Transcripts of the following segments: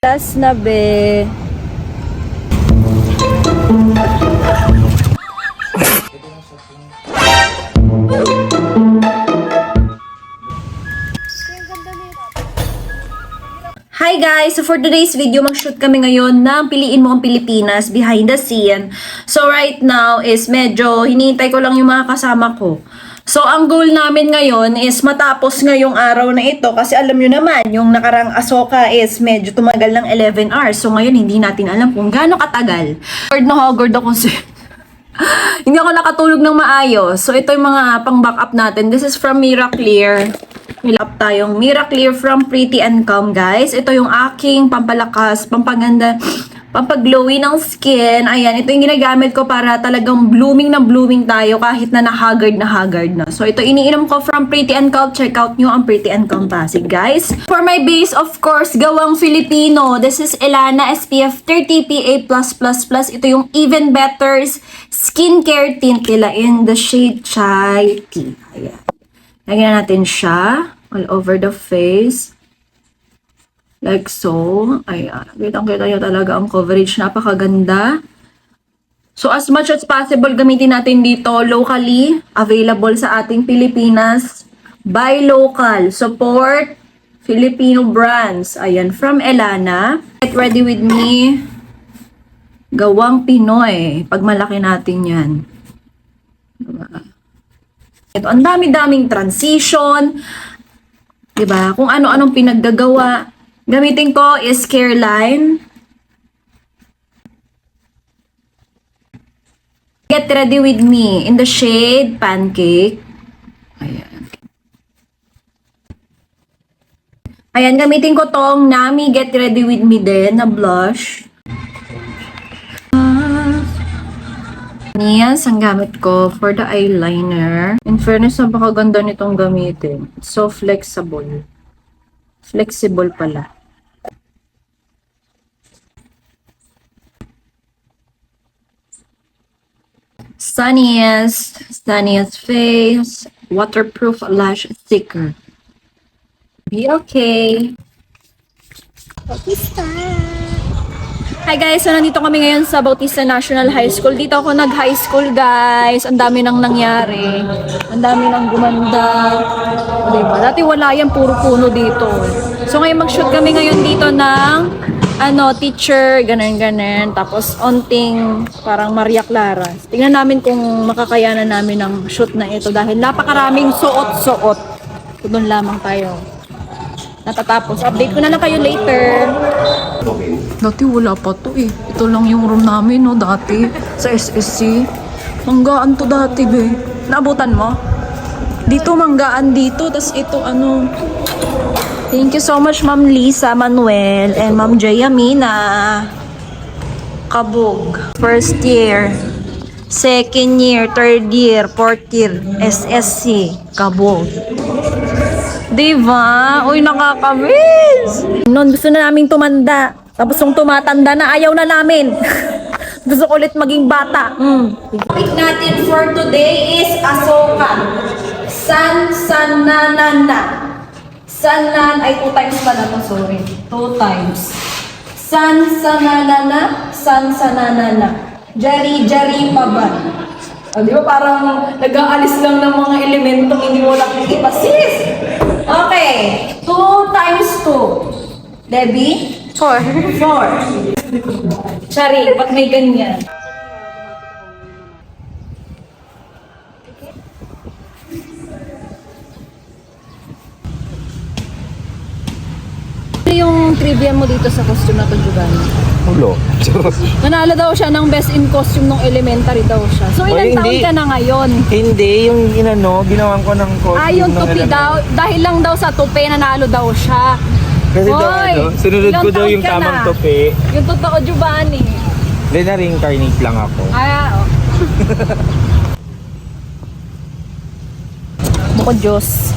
Last na be. Hi guys! So for today's video, mag-shoot kami ngayon ng Piliin Mo ang Pilipinas behind the scene. So right now is medyo hinihintay ko lang yung mga kasama ko. So ang goal namin ngayon is matapos ngayong araw na ito kasi alam nyo naman, yung nakarang Asoka is medyo tumagal ng 11 hours. So ngayon hindi natin alam kung gaano katagal. Hard na hagard ako hindi ako nakatulog ng maayos. So ito yung mga pang-backup natin. This is from Miraclear. May up tayong Miraclear from Pretty and Calm, guys. Ito yung aking pampalakas, pampaganda, pampaglowy ng skin. Ayan, ito yung ginagamit ko para talagang blooming na blooming tayo kahit na haggard na. So, ito iniinom ko from Pretty and Calm. Check out nyo ang Pretty and Calm Pasig, guys. For my base, of course, gawang Filipino. This is Elana SPF 30 PA+++. Ito yung Even Better's skincare tint nila in the shade Chai Tea. Ayan. Lagyan natin siya all over the face. Like so. Ayan. Kitang-kita nyo talaga ang coverage. Napakaganda. So, as much as possible, gamitin natin dito locally. Available sa ating Pilipinas. Buy local. Support Filipino brands. Ayan. From Elana. Get ready with me. Gawang Pinoy. Pag malaki natin yan. Diba? Ito, ang dami-daming transition, 'di ba? Kung ano-anong pinaggagawa. Gamitin ko is Careline. Get ready with me in the shade Pancake. Ayan. Ayan, gamitin ko tong Nami Get Ready With Me din na blush. Yes, ang gamit ko for the eyeliner. In fairness, napakaganda nitong gamitin. So flexible. Flexible pala. Sunniest face. Waterproof lash sticker. Be okay. Hi guys, so nandito kami ngayon sa Bautista National High School. Dito ako nag-high school, guys. Ang dami nang nangyari. Ang dami nang gumanda. O, diba? Dati wala yan, puro puno dito. So ngayon mag-shoot kami ngayon dito ng teacher, ganun. Tapos onting parang Maria Clara. Tingnan namin kung makakayanan namin ng shoot na ito dahil napakaraming suot-suot. Doon lamang tayo natatapos. Update ko na lang kayo later. Dati wala pa to eh. Ito lang yung room namin, no, dati. Sa SSC. Manggaan to dati, be. Naabutan mo? Dito, manggaan dito. Tas ito, Thank you so much, Ma'am Lisa Manuel and Ma'am Jayamina. Kabog. First year. Second year, third year, fourth year, SSC. Kabog. Diba? Uy, nakakamiss. Noon, gusto na naming tumanda. Tapos yung tumatanda na, ayaw na namin. Gusto ko ulit maging bata. Topic natin for today is Asoka. Sananana. Sanan, ay 2 times pala to, sorry. 2 times. Sananana. Jari-jari pa ba? Di ba parang nag-aalis lang ng mga elementong hindi mo nakikita, sis? Okay. 2 times 2. Debbie? 4. Shari, ba't may ganyan? Ano yung trivia mo dito sa costume na to, Giovanni? Ulo. Nanalo daw siya ng best in costume nung elementary daw siya. So ilang taon ka na ngayon? Hindi, yung ginawan ko ng costume. Yung tupi daw. Dahil lang daw sa tupi, nanalo daw siya. Kasi daw, sunod ko daw yung tamang tupi. Yung totoo, Giovanni. Hindi, na-reincarnate lang ako. Bukod Diyos.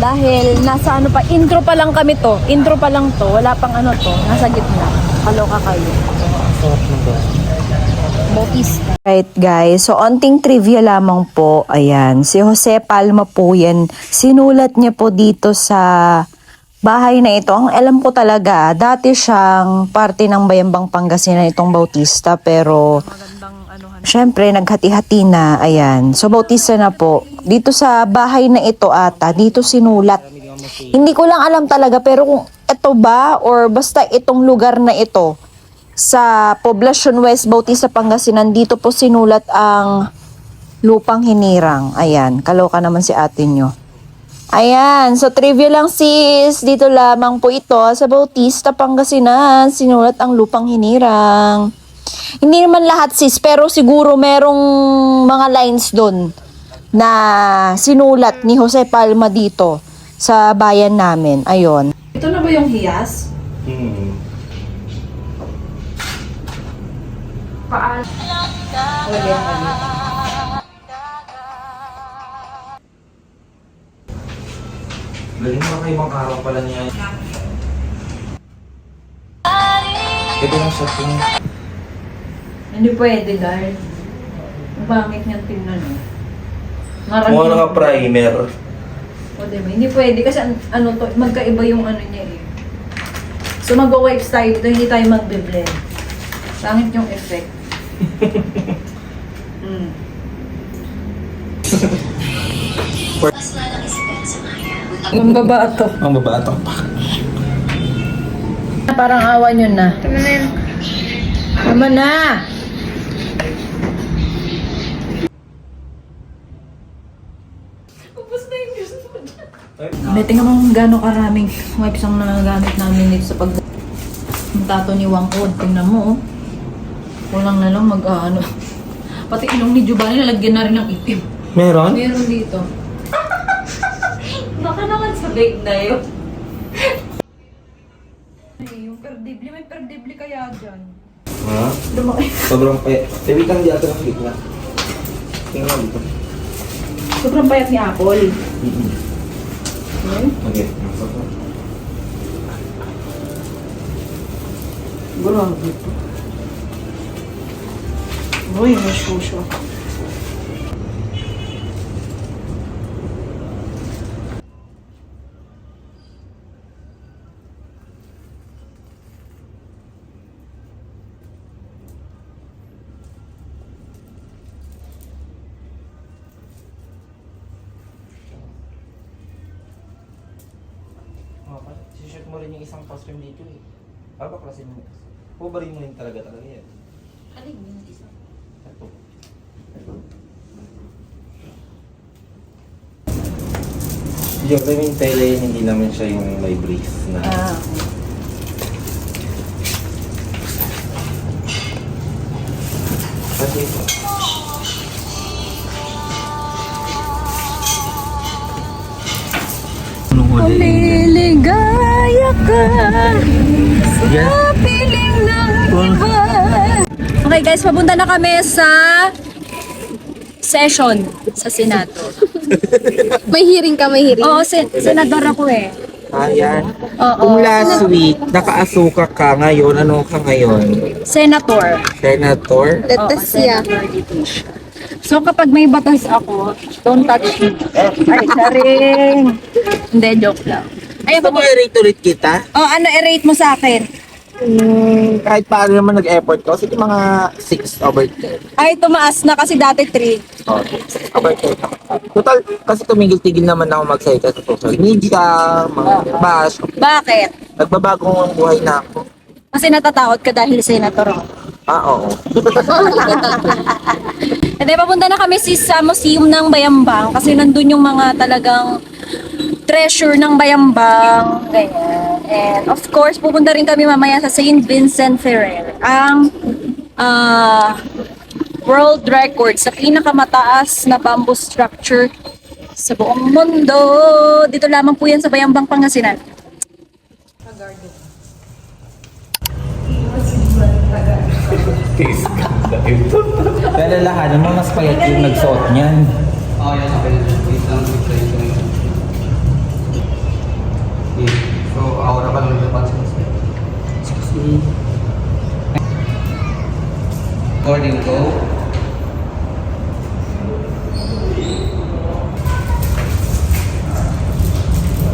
Dahil nasa intro pa lang kami to. Intro pa lang to. Wala pang to. Nasa gitna. Kaloka kayo. Bautista. Right guys, so onting trivia lamang po. Ayan, si Jose Palma po yan. Sinulat niya po dito sa bahay na ito, ang alam ko talaga, dati siyang parte ng Bayambang Pangasinan itong Bautista, pero syempre naghati-hati na, ayan. So Bautista na po. Dito sa bahay na ito ata, dito sinulat. Hindi ko lang alam talaga, pero kung ito ba or basta itong lugar na ito sa Poblacion West, Bautista, Pangasinan, dito po sinulat ang lupang hinirang. Ayan, kaloka naman si ate nyo. Ayan, so trivia lang sis, dito lamang po ito sa Bautista, Pangasinan, sinulat ang lupang hinirang. Hindi naman lahat sis, pero siguro merong mga lines doon na sinulat ni Jose Palma dito sa bayan namin. Ayon. Ito na ba yung hiyas? Paal. Galing mo kayo ibang araw pala niya. Ito yung shopping. Hindi pwede dahil ang pangit niyang tingnan eh. Mukha nga primer. O diba? Hindi pwede kasi ano to, magkaiba yung ano niya eh. So mag-wipes tayo dito, hindi tayo magbe-blend. Pangit yung effect. Ang babato. Ang babato pa. Parang awa nyo na. Tama na yun. Tama na! Ubus na yung juice mo dyan. May tingnan mo kung gano'ng karaming wipes ang nagagamit namin dito sa tato ni Wangkod. Tingnan mo oh. Kulang na lang mag-ano. Pati ilong ni Giovanni nalagyan na rin ng itim. Meron? Meron dito. Baka naman sa bake na yun. Ay, yung perdible. May perdible kaya dyan. Ha? Lumaki. Sobrang payat. Sabi kang di ato ng gitna. Tingnan mo dito. Sobrang payat ni Apple. Okay. Grabe dito. Uy, may shusho. Sishoot mo rin yung isang costume dito eh. Para ba klasin mo? Pubarin mo rin talaga yan. Alin yung isa? Ito. Yung kaming tela yan, hindi naman siya yung may brace na. Kasi ito. Liligaya ka sa piling ng iba. Okay guys, papunta na kami sa session sa Senado. May hearing ka, may hearing. Oo, senador ako eh. Ayan. Oo. Kung last week, nakaasuka ka ngayon, ano ka ngayon? Senator. Senator? Letes siya. So kapag may batas ako, don't touch me. Ay, saring. Hindi, joke lang. Ay, Gusto mo i-rate ulit kita? oh, ano i-rate mo sa akin? Kahit paano naman nag-effort ko, sige mga 6/10. Ay, tumaas na kasi dati 3. Oh, 6/10 naman. Total, kasi tumigil-tigil naman ako mag-cycle sa social media, mga bash. Bakit? Nagbabago ang buhay na ako. Kasi natatakot ka dahil senator ako. Oo. Hindi, papunta na kami sa museum ng Bayambang kasi nandun yung mga talagang treasure ng Bayambang. Ganyan. And of course, pupunta rin kami mamaya sa St. Vincent Ferrer. Ang world record sa pinakamataas na bamboo structure sa buong mundo. Dito lamang po yan sa Bayambang, Pangasinan. Pero lahat naman mas payat yung nagsuot niyan. Oh, yan. Okay. Wait lang. Wait lang. Okay. So, aura pa lang yung pansin. Recording go.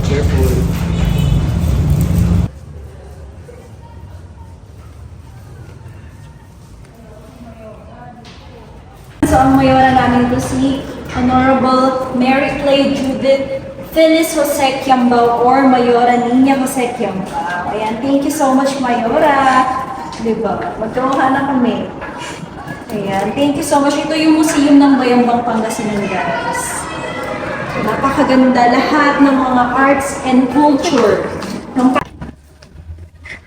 Careful. ang mayora namin ito si Honorable Mary Clay Judith Phyllis Jose Quiambao or Mayora Nina Jose Quiambao. Ayan, thank you so much, Mayora. Diba? Magkaroon na kami. Ayan, thank you so much. Ito yung museum ng Bayambang Pangasinan, guys. Napakaganda lahat ng mga arts and culture.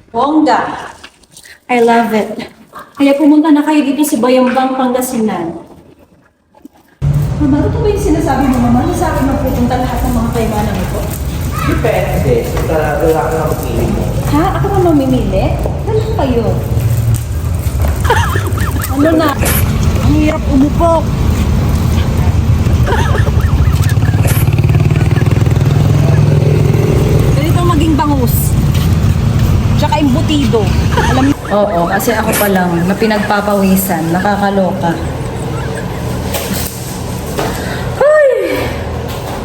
Bongga. I love it. Kaya pumunta na kayo dito sa Bayambang Pangasinan. Mama, ito ba yung sinasabi mo, Mama? Sa akin magpupunta lahat ng mga kaibanan ko. Depende. Wala ka na magpili mo. Ha? Ako ba mamimili? Ano kayo? Ano na? Ang hirap umupo. Ganito maging bangus. Tsaka imbutido. Alam mo? Oo, kasi ako pa lang na pinagpapawisan. Nakakaloka. Ay!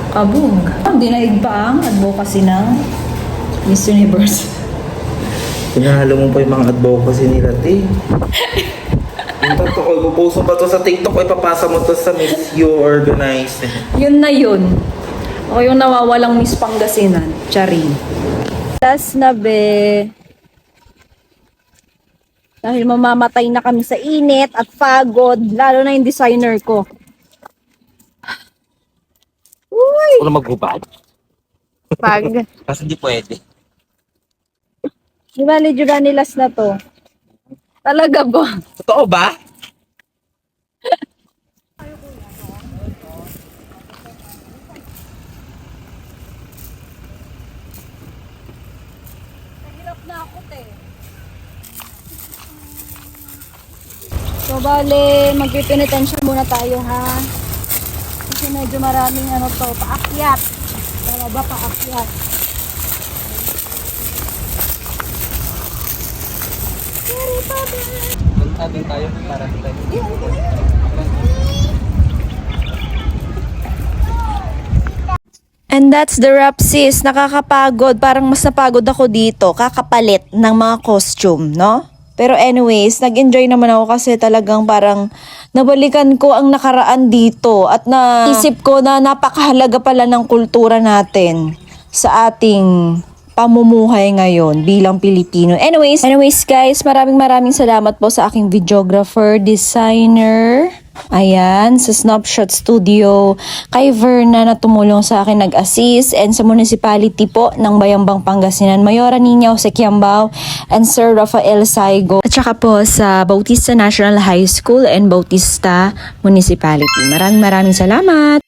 Kabog. Dinaig pa ang advocacy ng Miss Universe. Pinahalo mo pa yung mga advocacy nila, te. Yung totoo, ipupost mo pa to sa TikTok, ipapasa mo to sa Miss You Organized. Yun na yun. O yung nawawalang Miss Pangasinan. Charing. Last na be. Dahil mamamatay na kami sa init at pagod. Lalo na yung designer ko. Uy! Wala maghubad. Pag. Kasi di pwede. Di ba, Lidjurani last na to? Talaga ba? Totoo ba? Nahirap na ako, te. So, bale, mag-penitensya muna tayo, ha? Kasi medyo maraming ano to, paakyat. Talaga, paakyat. Sabing tayo para tayo. And that's the wrap, sis. Nakakapagod. Parang mas napagod ako dito. Kakapalit ng mga costume, no? Pero anyways, nag-enjoy naman ako kasi talagang parang nabalikan ko ang nakaraan dito at naisip ko na napakahalaga pala ng kultura natin sa ating pamumuhay ngayon bilang Pilipino. Anyways guys, maraming salamat po sa aking videographer, designer, ayan, sa Snapshot Studio, kay Verna na tumulong sa akin, nag-assist, and sa municipality po ng Bayambang Pangasinan, Mayora Nina Jose Quiambao, and Sir Rafael Saigo, at saka po sa Bautista National High School and Bautista Municipality. Maraming salamat!